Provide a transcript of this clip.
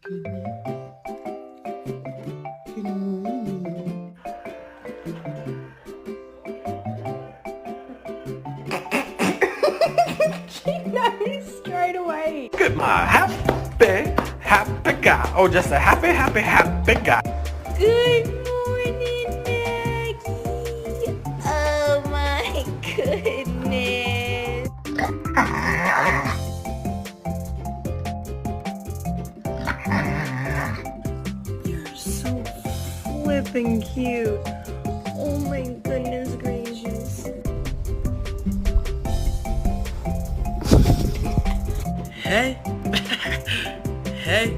goodness. She knows straight away. Look at my happy guy. Oh, just a happy guy. Good morning, Maggie. Oh my goodness. You're so flipping cute. Oh my goodness gracious. Hey. Hey.